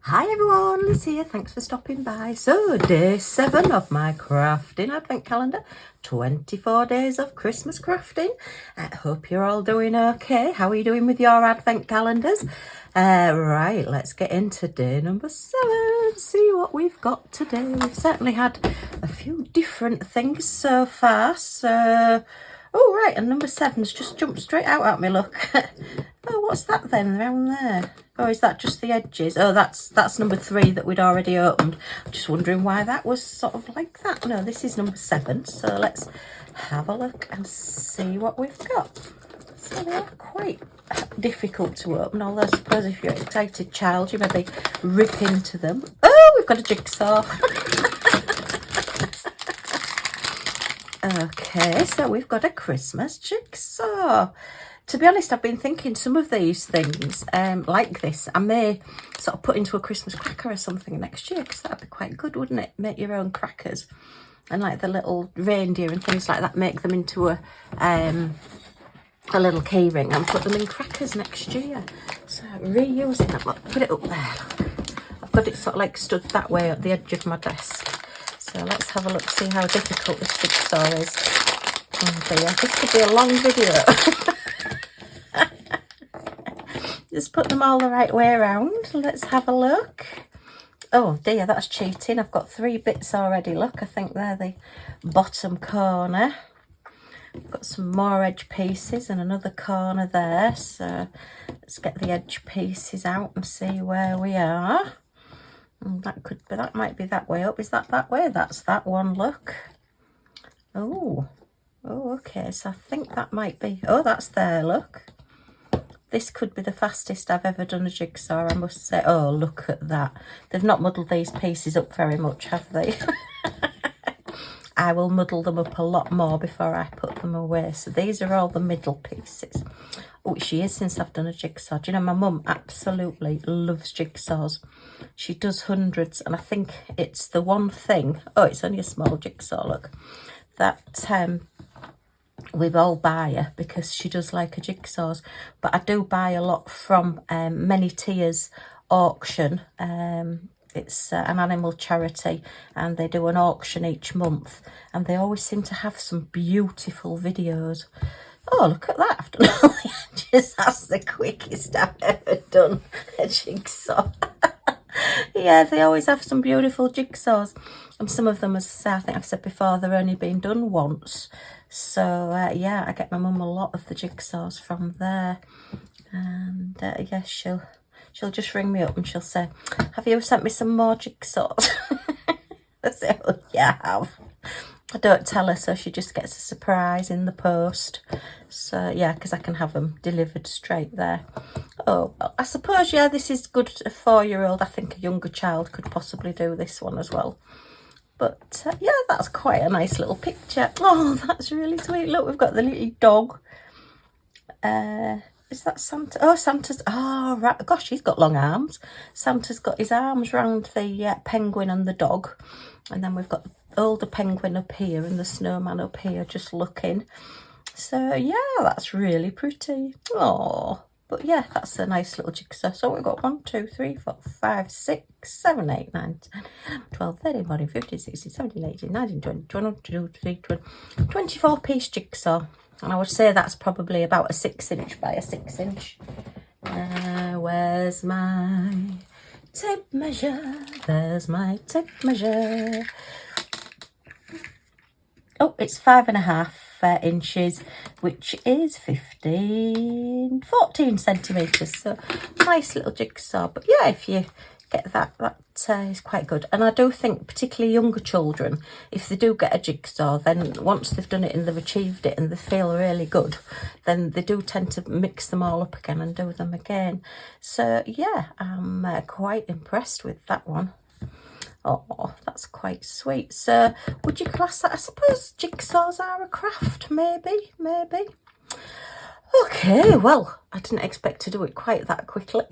Hi everyone, Liz here, thanks for stopping by. So, day 7 of my crafting advent calendar, 24 days of Christmas crafting. I hope you're all doing okay. How are you doing with your advent calendars? Right, let's get into day number 7, see what we've got today. We've certainly had a few different things so far, so... Oh, right, and number 7's just jumped straight out at me, look. Oh, what's that then, around there? Oh, is that just the edges? Oh, that's number 3 that we'd already opened. I'm just wondering why that was sort of like that. No, this is number 7, so let's have a look and see what we've got. So they are quite difficult to open, although I suppose if you're an excited child, you maybe rip into them. Oh, we've got a jigsaw. Okay, so we've got a Christmas jigsaw. To be honest, I've been thinking some of these things like this, I may sort of put into a Christmas cracker or something next year, because that'd be quite good, wouldn't it? Make your own crackers, and like the little reindeer and things like that, make them into a little key ring and put them in crackers next year. So reusing them. Look, put it up there. I've got it sort of like stood that way at the edge of my desk. So let's have a look, see how difficult this jigsaw is. Oh dear, this could be a long video. Just put them all the right way around. Let's have a look. Oh dear, that's cheating. I've got 3 bits already. Look, I think they're the bottom corner. I've got some more edge pieces and another corner there. So let's get the edge pieces out and see where we are. And that could be, that might be that way up. Is that way? That's that one, look. Oh, okay. So I think that might be, oh, that's there, look. This could be the fastest I've ever done a jigsaw, I must say. Oh, look at that. They've not muddled these pieces up very much, have they? I will muddle them up a lot more before I put them away. So these are all the middle pieces, which years since I've done a jigsaw. Do you know, my mum absolutely loves jigsaws. She does hundreds, and I think it's the one thing, oh, it's only a small jigsaw, look, that we all buy her because she does like her jigsaws. But I do buy a lot from Many Tears auction. It's an animal charity, and they do an auction each month, and they always seem to have some beautiful videos. Oh, look at that, I've done all the edges. That's the quickest I've ever done a jigsaw. Yeah, they always have some beautiful jigsaws, and some of them, as I think I've said before, they've only been done once. So yeah, I get my mum a lot of the jigsaws from there, and yes, she'll just ring me up and she'll say, have you sent me some more jigsaws? I say, oh yeah, I have. I don't tell her, so she just gets a surprise in the post. So yeah, because I can have them delivered straight there. Oh, well, I suppose, yeah, this is good. A 4-year-old, I think a younger child could possibly do this one as well. But yeah, that's quite a nice little picture. Oh, that's really sweet. Look, we've got the little dog. Is that Santa? Oh, Santa's, oh, right. Gosh, he's got long arms. Santa's got his arms round the penguin and the dog. And then we've got the older penguin up here and the snowman up here just looking. So, yeah, that's really pretty. Oh, but yeah, that's a nice little jigsaw. So we've got 1, 2, 3, 4, 5, 6, 7, 8, 9, 10, 12, 13, 14, 15, 16, 17, 18, 19, 20, 21, 22, 23, 24-piece jigsaw. And I would say that's probably about a 6-inch by a 6-inch. Where's my tape measure? There's my tape measure. Oh, it's 5.5 inches, which is 14 centimetres. So nice little jigsaw. But yeah, if you get that is quite good. And I do think particularly younger children, if they do get a jigsaw, then once they've done it and they've achieved it and they feel really good, then they do tend to mix them all up again and do them again. So yeah, I'm quite impressed with that one. Oh, that's quite sweet. So would you class that? I suppose jigsaws are a craft, maybe. Okay, well, I didn't expect to do it quite that quickly.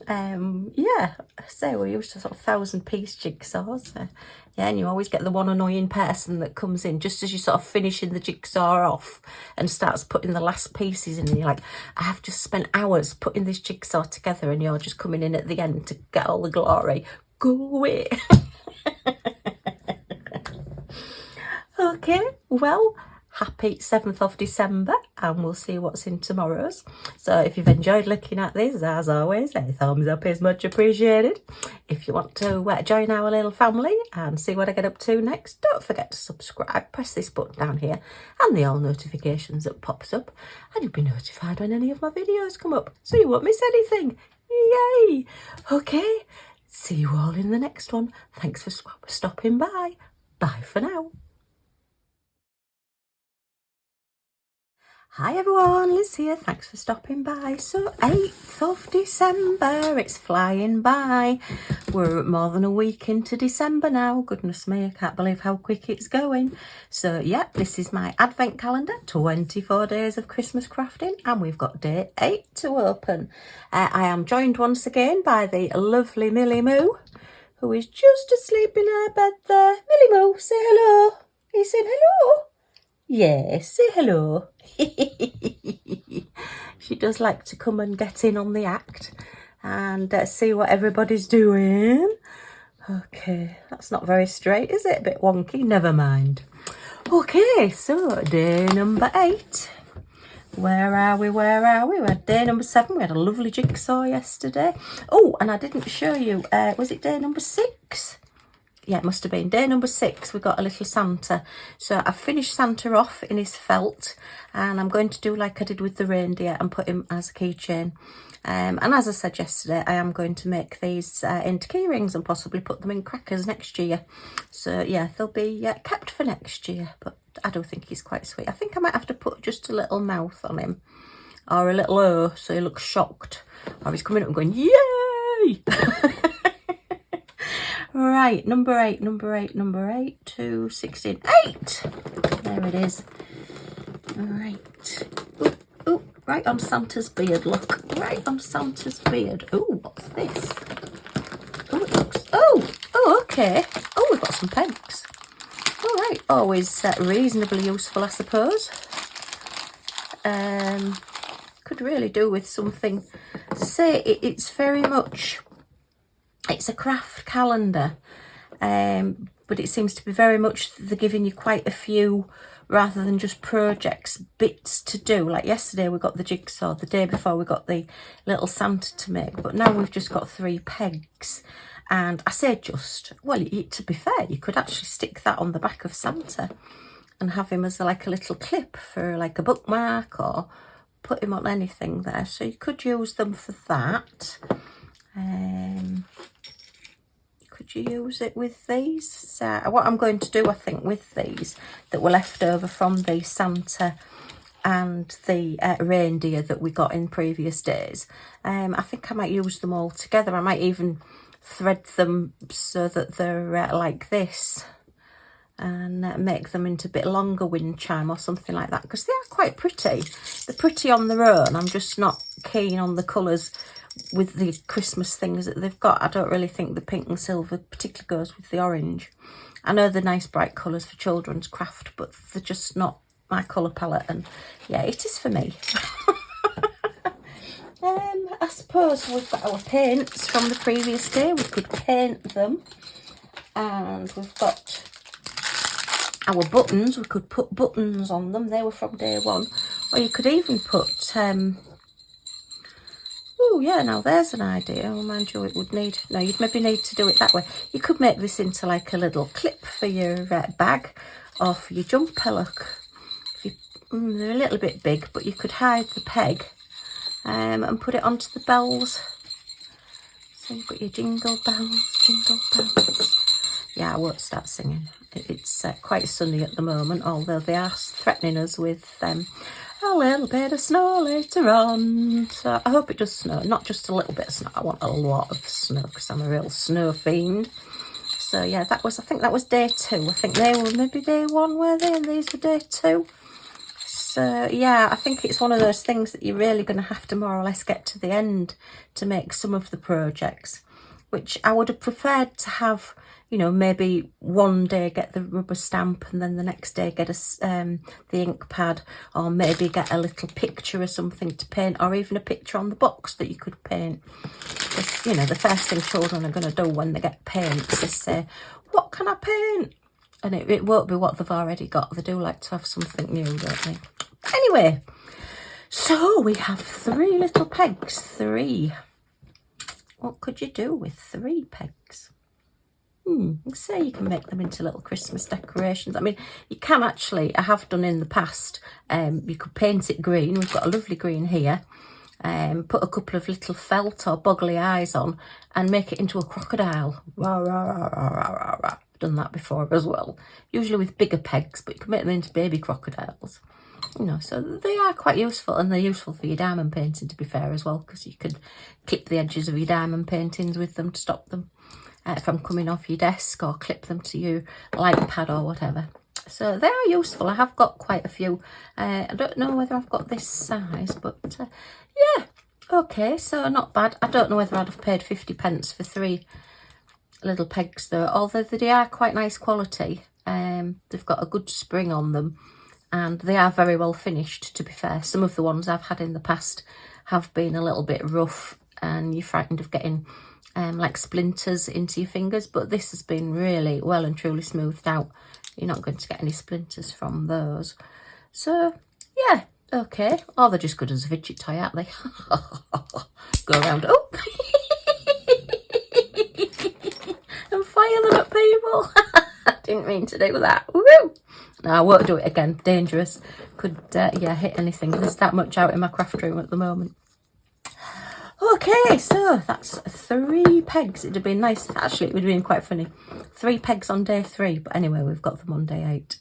Yeah, so we're used to sort of 1,000-piece jigsaws. Yeah, and you always get the one annoying person that comes in just as you're sort of finishing the jigsaw off and starts putting the last pieces in, and you're like, I have just spent hours putting this jigsaw together, and you're just coming in at the end to get all the glory. Go away. Okay, well, happy 7th of December, and we'll see what's in tomorrow's. So if you've enjoyed looking at this, as always, a thumbs up is much appreciated. If you want to join our little family and see what I get up to next, don't forget to subscribe. Press this button down here and the all notifications that pops up, and you'll be notified when any of my videos come up, so you won't miss anything. Yay! Okay, see you all in the next one. Thanks for stopping by. Bye for now. Hi everyone, Liz here, thanks for stopping by. So 8th of December, it's flying by. We're more than a week into December now. Goodness me, I can't believe how quick it's going. So yeah, this is my advent calendar, 24 days of Christmas crafting, and we've got day 8 to open. I am joined once again by the lovely Millie Moo, who is just asleep in her bed there. Millie Moo, say hello. Are you saying hello? Yes, say hello. She does like to come and get in on the act and see what everybody's doing. Okay, that's not very straight, is it? A bit wonky, never mind. Okay, so day number 8. Where are we? We had day number 7. We had a lovely jigsaw yesterday. Oh, and I didn't show you, was it day number 6? Yeah, it must have been day number 6. We got a little Santa. So I finished Santa off in his felt, and I'm going to do like I did with the reindeer and put him as a keychain. And as I said yesterday, I am going to make these into key rings and possibly put them in crackers next year. So yeah, they'll be kept for next year, but I do think he's quite sweet. I think I might have to put just a little mouth on him, or a little O, so he looks shocked, or he's coming up and going, yay! Right, number 8, 2, 16, 8. There it is. Right. Ooh, right on Santa's beard, look. Right on Santa's beard. Ooh, what's this? Oh, it looks, oh, okay. Oh, we've got some pegs. All right, always reasonably useful, I suppose. Could really do with something. Say it's very much... It's a craft calendar, but it seems to be very much they're giving you quite a few rather than just projects, bits to do. Like yesterday we got the jigsaw, the day before we got the little Santa to make, but now we've just got 3 pegs. And I say just, well, to be fair, you could actually stick that on the back of Santa and have him as like a little clip for like a bookmark, or put him on anything there. So you could use them for that. Could you use it with these? So what I'm going to do, I think, with these that were left over from the Santa and the reindeer that we got in previous days, I think I might use them all together. I might even thread them so that they're like this, and make them into a bit longer wind chime or something like that, because they are quite pretty. They're pretty on their own. I'm just not keen on the colours with the Christmas things that they've got. I don't really think the pink and silver particularly goes with the orange. I know they're nice bright colours for children's craft, but they're just not my colour palette, and yeah, it is for me. I suppose we've got our paints from the previous day. We could paint them, and we've got our buttons. We could put buttons on them. They were from day 1. Or you could even put oh yeah, now there's an idea. Oh, mind you, it would need, no, you'd maybe need to do it that way. You could make this into like a little clip for your bag or for your jumper, look. If you, they're a little bit big, but you could hide the peg and put it onto the bells. So you've got your jingle bells, jingle bells. Yeah, I won't start singing. It's quite sunny at the moment, although they are threatening us with a little bit of snow later on. So I hope it does snow, not just a little bit of snow. I want a lot of snow because I'm a real snow fiend. So yeah, that was, I think that was day 2. I think they were maybe day 1, were they? And these were day 2. So yeah, I think it's one of those things that you're really going to have to more or less get to the end to make some of the projects, which I would have preferred to have, you know, maybe one day get the rubber stamp and then the next day get the ink pad, or maybe get a little picture or something to paint, or even a picture on the box that you could paint. Because, you know, the first thing children are going to do when they get paints is say, what can I paint? And it won't be what they've already got. They do like to have something new, don't they? Anyway, so we have 3 little pegs. 3. What could you do with 3 pegs? Say you can make them into little Christmas decorations. I mean, you can actually, I have done in the past, you could paint it green. We've got a lovely green here. Put a couple of little felt or boggly eyes on and make it into a crocodile. Rah, rah, rah, rah, rah, rah. I've done that before as well. Usually with bigger pegs, but you can make them into baby crocodiles. You know, so they are quite useful, and they're useful for your diamond painting, to be fair, as well, because you can clip the edges of your diamond paintings with them to stop them from coming off your desk, or clip them to your light pad or whatever. So they are useful. I have got quite a few. I don't know whether I've got this size, but yeah, okay, so not bad. I don't know whether I'd have paid 50p for 3 little pegs though, although they are quite nice quality. They've got a good spring on them, and they are very well finished, to be fair. Some of the ones I've had in the past have been a little bit rough, and you're frightened of getting like splinters into your fingers, but this has been really well and truly smoothed out. You're not going to get any splinters from those. So yeah, okay. Oh, they're just good as a fidget toy, aren't they? Go around, oh, and fire them at people. I didn't mean to do that. Woo! No, I won't do it again. Dangerous. Could yeah, hit anything. There's that much out in my craft room at the moment. Okay, so that's 3 pegs. It'd have been nice. Actually, it would have been quite funny. 3 pegs on day 3. But anyway, we've got them on day 8.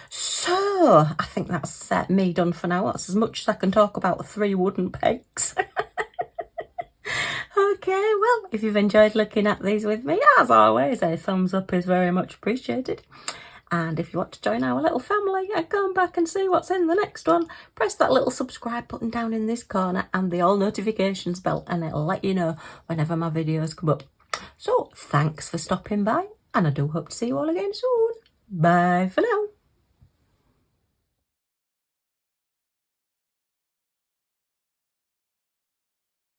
So, I think that's me done for now. That's as much as I can talk about 3 wooden pegs. Okay, well, if you've enjoyed looking at these with me, as always, a thumbs up is very much appreciated. And if you want to join our little family and come back and see what's in the next one, press that little subscribe button down in this corner and the all notifications bell, and it'll let you know whenever my videos come up. So thanks for stopping by, and I do hope to see you all again soon. Bye for now.